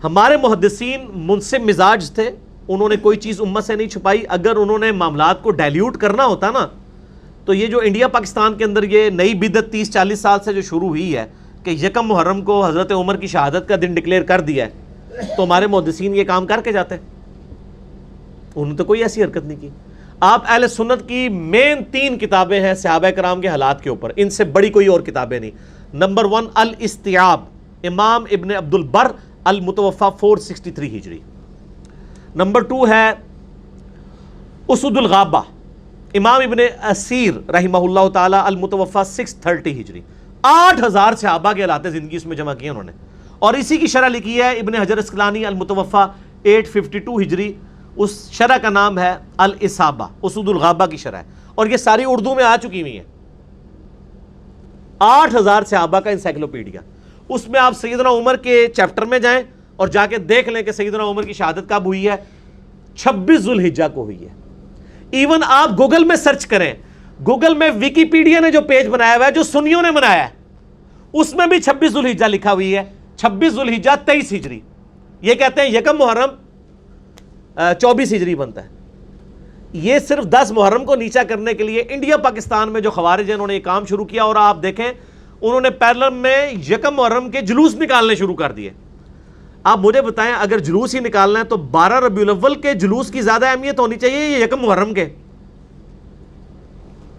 ہمارے محدثین منصف مزاج تھے، انہوں نے کوئی چیز امت سے نہیں چھپائی. اگر انہوں نے معاملات کو ڈائلیوٹ کرنا ہوتا نا تو یہ جو انڈیا پاکستان کے اندر یہ نئی بدعت 30-40 سال سے جو شروع ہوئی ہے کہ یکم محرم کو حضرت عمر کی شہادت کا دن ڈکلیئر کر دیا ہے، تو ہمارے محدثین یہ کام کر کے جاتے ہیں. انہوں نے تو کوئی ایسی حرکت نہیں کی. آپ اہل سنت کی مین 3 کتابیں ہیں صحابہ کرام کے حالات کے اوپر، ان سے بڑی کوئی اور کتابیں نہیں. نمبر 1 الاستیعاب، امام ابن عبد البر، المتوفى 463 ہجری. نمبر 2 ہے اسد الغابہ، امام ابن اسیر رحمہ اللہ تعالی، المتوفى 630 ہجری. 8000 صحابہ کے حالات زندگی اس میں جمع کیے انہوں نے، اور اسی کی شرح لکھی ہے ابن حجر اسقلانی، المتوفى 852 ہجری. اس شرح کا نام ہے الاصابہ، اسد الغابہ کی شرح ہے، اور یہ ساری اردو میں آ چکی ہوئی ہیں. 8000 صحابہ کا انسائکلوپیڈیا. اس میں آپ سیدنا عمر کے چیپٹر میں جائیں اور جا کے دیکھ لیں کہ سیدنا عمر کی شہادت کب ہوئی ہے. 26 ذوالحجہ کو ہوئی ہے. ایون آپ گوگل میں سرچ کریں، گوگل میں ویکیپیڈیا نے جو پیج بنایا ہوا ہے جو سنیوں نے بنایا ہے، اس میں بھی 26 ذوالحجہ لکھا ہوئی ہے. 26 ذوالحجہ 23 ہجری. یہ کہتے ہیں یکم محرم 24 ہجری بنتا ہے. یہ صرف 10 محرم کو نیچا کرنے کے لیے انڈیا پاکستان میں جو خوارج ہیں انہوں نے یہ کام شروع کیا، اور آپ دیکھیں انہوں نے پیرلم میں یکم محرم کے جلوس نکالنے شروع کر دیے. آپ مجھے بتائیں اگر جلوس ہی نکالنا ہے تو 12 ربیع الاول کے جلوس کی زیادہ اہمیت ہونی چاہیے یہ یکم محرم کے؟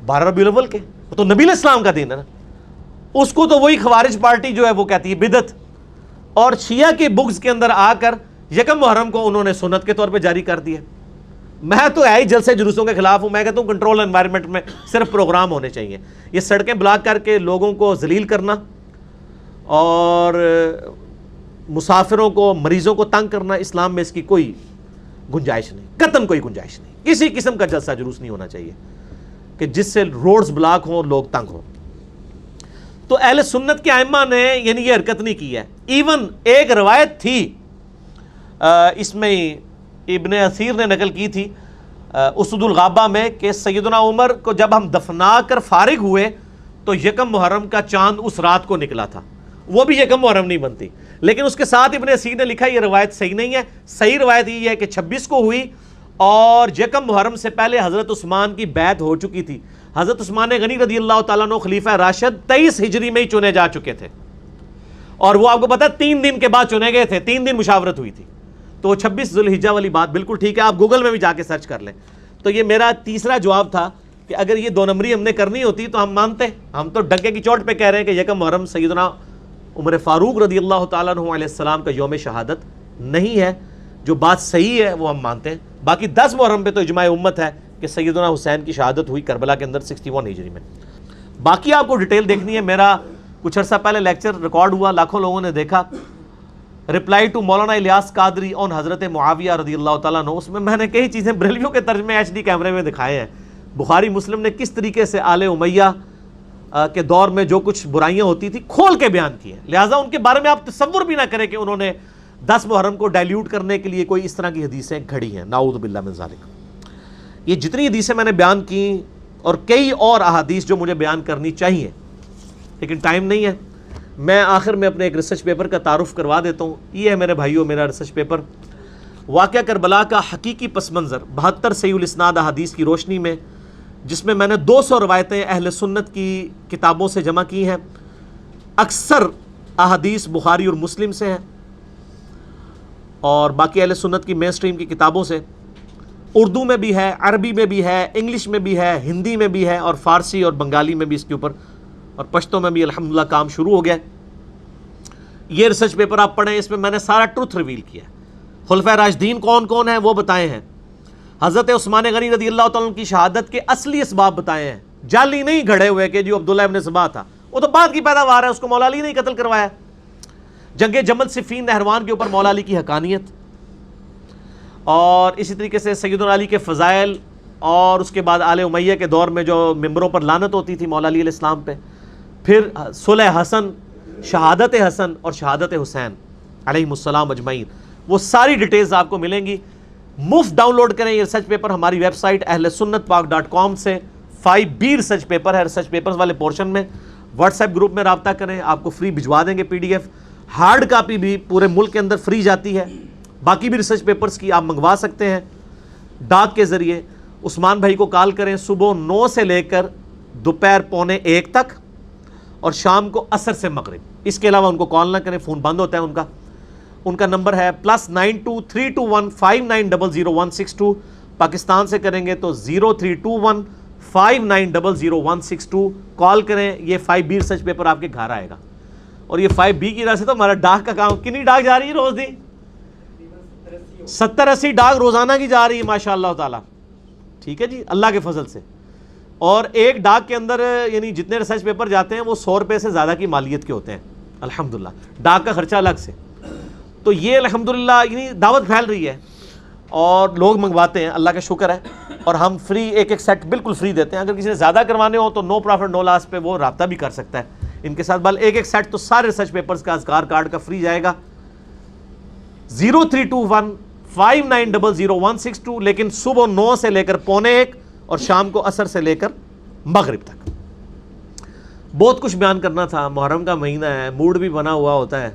12 ربیع الاول کے وہ تو نبی علیہ السلام کا دن ہے نا. اس کو تو وہی خوارج پارٹی جو ہے وہ کہتی ہے بدعت، اور شیعہ کے بکس کے اندر آ کر یکم محرم کو انہوں نے سنت کے طور پہ جاری کر دیا. میں تو ہے ہی جلسے جلوسوں کے خلاف ہوں. میں کہتا ہوں کنٹرول انوائرمنٹ میں صرف پروگرام ہونے چاہیے. یہ سڑکیں بلاک کر کے لوگوں کو ذلیل کرنا اور مسافروں کو، مریضوں کو تنگ کرنا، اسلام میں اس کی کوئی گنجائش نہیں، قطعاً کوئی گنجائش نہیں. کسی قسم کا جلسہ جلوس نہیں ہونا چاہیے کہ جس سے روڈز بلاک ہوں، لوگ تنگ ہوں. تو اہل سنت کے ائمہ نے یعنی یہ حرکت نہیں کی ہے. ایون ایک روایت تھی اس میں ابن اسیر نے نقل کی تھی اسد الغابہ میں کہ سیدنا عمر کو جب ہم دفنا کر فارغ ہوئے تو یکم محرم کا چاند اس رات کو نکلا تھا. وہ بھی یکم محرم نہیں بنتی، لیکن اس کے ساتھ ابن اسیر نے لکھا یہ روایت صحیح نہیں ہے. صحیح روایت یہ ہے کہ 26 کو ہوئی، اور یکم محرم سے پہلے حضرت عثمان کی بیعت ہو چکی تھی. حضرت عثمان غنی رضی اللہ تعالیٰ عنہ خلیفہ راشد 23 ہجری میں ہی چنے جا چکے تھے، اور وہ آپ کو پتا 3 دن کے بعد چنے گئے تھے. 3 دن مشاورت ہوئی تھی. تو 26 ذوالحجہ والی بات بالکل ٹھیک ہے. آپ گوگل میں بھی جا کے سرچ کر لیں. تو یہ میرا تیسرا جواب تھا کہ اگر یہ 2 نمبری ہم نے کرنی ہوتی تو ہم مانتے. ہم تو ڈنکے کی چوٹ پہ کہہ رہے ہیں کہ یکم محرم سیدنا عمر فاروق رضی اللہ تعالیٰ عنہ علیہ السلام کا یوم شہادت نہیں ہے. جو بات صحیح ہے وہ ہم مانتے ہیں. باقی 10 محرم پہ تو اجماع امت ہے کہ سیدنا حسین کی شہادت ہوئی کربلا کے اندر 61 ہجری میں. باقی آپ کو ڈیٹیل دیکھنی ہے. میرا کچھ عرصہ پہلے لیکچر ریکارڈ ہوا، لاکھوں لوگوں نے دیکھا، رپلائی ٹو مولانا الیاس قادری آن حضرت معاویہ رضی اللہ تعالیٰ عنہ. اس میں نے کئی چیزیں بریلویوں کے ترجمے HD کیمرے میں دکھائے ہیں. بخاری مسلم نے کس طریقے سے آل امیہ کے دور میں جو کچھ برائیاں ہوتی تھی کھول کے بیان کی ہیں. لہٰذا ان کے بارے میں آپ تصور بھی نہ کریں کہ انہوں نے 10 محرم کو ڈائلیوٹ کرنے کے لیے کوئی اس طرح کی حدیثیں گھڑی ہیں. نعوذ باللہ من ذالک. یہ جتنی حدیثیں میں نے بیان کی اور کئی اور احادیث جو مجھے بیان کرنی چاہیے لیکن ٹائم نہیں ہے، میں آخر میں اپنے ایک ریسرچ پیپر کا تعارف کروا دیتا ہوں. یہ ہے میرے بھائیوں میرا ریسرچ پیپر، واقعہ کربلا کا حقیقی پس منظر 72 صحیح الاسناد احادیث کی روشنی میں، جس میں نے 200 روایتیں اہل سنت کی کتابوں سے جمع کی ہیں. اکثر احادیث بخاری اور مسلم سے ہیں، اور باقی اہل سنت کی مین سٹریم کی کتابوں سے. اردو میں بھی ہے، عربی میں بھی ہے، انگلش میں بھی ہے، ہندی میں بھی ہے، اور فارسی اور بنگالی میں بھی اس کے اوپر، اور پشتو میں بھی الحمدللہ کام شروع ہو گیا. یہ ریسرچ پیپر آپ پڑھیں، اس میں میں نے سارا ٹروتھ ریویل کیا ہے. خلفائے راشدین کون کون ہیں وہ بتائے ہیں. حضرت عثمان غنی رضی اللہ تعالیٰ عنہ کی شہادت کے اصلی اسباب بتائے ہیں، جعلی نہیں گھڑے ہوئے کہ جو عبداللہ ابن سبا تھا وہ تو بعد کی پیداوار ہے، اس کو مولا علی نہیں قتل کروایا. جنگ جمل صفین نہروان کے اوپر مولا علی کی حقانیت، اور اسی طریقے سے سیدنا علی کے فضائل، اور اس کے بعد آل امیہ کے دور میں جو ممبروں پر لعنت ہوتی تھی مولا علی علیہ السلام پہ. پھر صلح حسن، شہادت حسن اور شہادت حسین علیہم السلام اجمعین. وہ ساری ڈیٹیلز آپ کو ملیں گی. مفت ڈاؤن لوڈ کریں یہ ریسرچ پیپر ہماری ویب سائٹ ahlsunnatpak.com سے. 5B ریسرچ پیپر ہے ریسرچ پیپرز والے پورشن میں. واٹس ایپ گروپ میں رابطہ کریں، آپ کو فری بھجوا دیں گے PDF. ہارڈ کاپی بھی پورے ملک کے اندر فری جاتی ہے. باقی بھی ریسرچ پیپرز کی آپ منگوا سکتے ہیں ڈاک کے ذریعے. عثمان بھائی کو کال کریں صبح 9 سے لے کر دوپہر 12:45 تک اور شام کو عصر سے مغرب. اس کے علاوہ ان کو کال نہ کریں, فون بند ہوتا ہے ان کا نمبر ہے +923215900162. پاکستان سے کریں گے تو 032159000162 کال کریں. یہ 5B ریسرچ پیپر آپ کے گھر آئے گا. اور یہ 5B کی وجہ سے تو ہمارا ڈاک کا کام, کتنی ڈاک جا رہی ہے روز دی؟ 70-80 ڈاک روزانہ کی جا رہی ہے ماشاء اللہ تعالیٰ. ٹھیک ہے جی, اللہ کے فضل سے. اور ایک ڈاک کے اندر یعنی جتنے ریسرچ پیپر جاتے ہیں وہ 100 روپے سے زیادہ کی مالیت کے ہوتے ہیں الحمدللہ, ڈاک کا خرچہ الگ سے. تو یہ الحمدللہ یعنی دعوت پھیل رہی ہے اور لوگ منگواتے ہیں, اللہ کا شکر ہے. اور ہم فری ایک سیٹ بالکل فری دیتے ہیں. اگر کسی نے زیادہ کروانے ہو تو نو پروفٹ نو لاس پہ وہ رابطہ بھی کر سکتا ہے ان کے ساتھ. بل ایک سیٹ تو سارے ریسرچ پیپرز کا اذکار کارڈ کا فری جائے گا. 032159000162 لیکن صبح 9 سے لے کر 12:45 اور شام کو عصر سے لے کر مغرب تک. بہت کچھ بیان کرنا تھا, محرم کا مہینہ ہے, موڈ بھی بنا ہوا ہوتا ہے,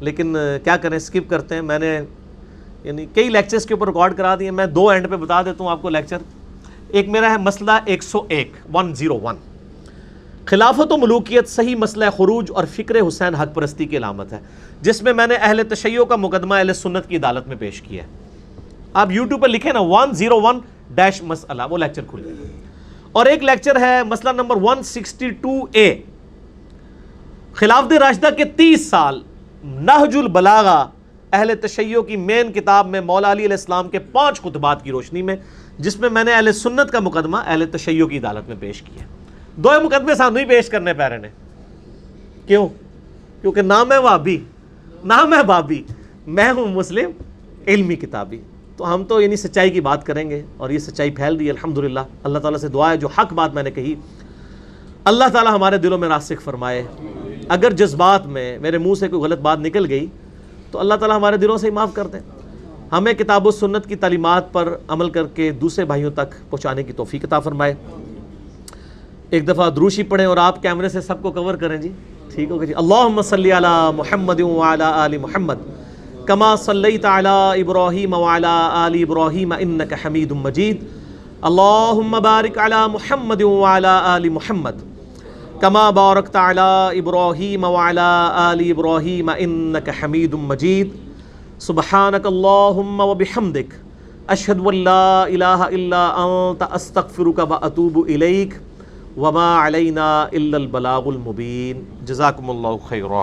لیکن کیا کریں اسکپ کرتے ہیں. میں نے یعنی کئی لیکچرز کے اوپر ریکارڈ کرا دیے, میں 2 اینڈ پہ بتا دیتا ہوں آپ کو لیکچر. ایک میرا ہے مسئلہ 101 خلافت و ملوکیت صحیح مسئلہ خروج اور فکر حسین حق پرستی کی علامت ہے, جس میں میں نے اہل تشیع کا مقدمہ اہل سنت کی عدالت میں پیش کیا ہے. آپ یوٹیوب پر لکھیں نا 101 مسئلہ, وہ لیکچر کھل گیا. اور ایک لیکچر ہے مسئلہ نمبر 162A خلافت راشدہ کے 30 سال, نہج البلاغہ اہل تشیع کی مین کتاب میں مولا علی علیہ السلام کے 5 خطبات کی روشنی میں, جس میں میں نے اہل سنت کا مقدمہ اہل تشیع کی عدالت میں پیش کیا. 2 مقدمے سامنے ہی پیش کرنے پہ رہے نے. کیوں؟ کیونکہ نہ میں وہابی نہ میں بابی, میں ہوں مسلم علمی کتابی. تو ہم تو یعنی سچائی کی بات کریں گے اور یہ سچائی پھیل رہی ہے الحمدللہ. اللہ تعالیٰ سے دعا ہے جو حق بات میں نے کہی اللہ تعالیٰ ہمارے دلوں میں راسخ فرمائے. اگر جذبات میں میرے منہ سے کوئی غلط بات نکل گئی تو اللہ تعالیٰ ہمارے دلوں سے ہی معاف کر دیں. ہمیں کتاب و سنت کی تعلیمات پر عمل کر کے دوسرے بھائیوں تک پہنچانے کی توفیق عطا فرمائے. ایک دفعہ دروشی پڑھیں اور آپ کیمرے سے سب کو کور کریں جی. ٹھیک ہوگا جی. اللہم صلی علی محمد وعلی آل محمد کما صلیت علی ابراہیم وعلی آل ابراہیم انک حمید مجید. اللہم بارک علی محمد وعلی آل محمد کما بارکت علی ابراہیم وعلی آل ابراہیم انک حمید مجید. سبحانک اللہم وبحمدک اشہد ان لا الہ الا انت استغفرک واتوب الیک وما علینا الا البلاغ المبین. جزاکم اللہ خیرا.